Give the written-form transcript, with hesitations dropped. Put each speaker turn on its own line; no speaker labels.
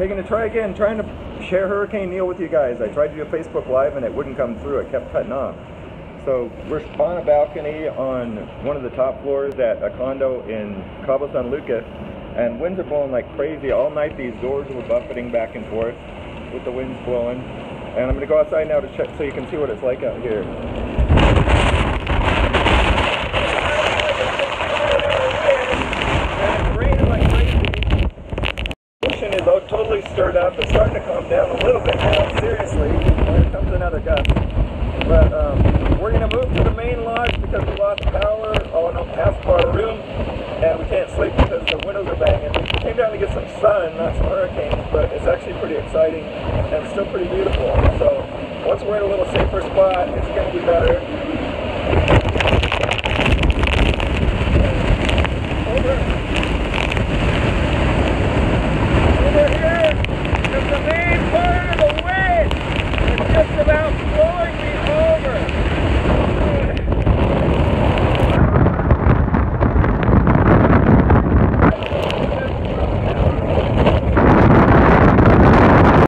gonna try again, trying to share Hurricane Neil with you guys. I tried to do a Facebook Live and it wouldn't come through, it kept cutting off. So we're on a balcony on one of the top floors at a condo in Cabo San Lucas, and winds are blowing like crazy. All night these doors were buffeting back and forth with the winds blowing. And I'm gonna go outside now to check so you can see what it's like out here. Is totally stirred up. It's starting to calm down a little bit now, seriously. Here comes another gust. But we're going to move to the main lodge because we lost power on half of our room and we can't sleep because the windows are banging. We came down to get some sun, not some hurricanes, but it's actually pretty exciting and still pretty beautiful. So once we're in a little safer spot, it's going to be better.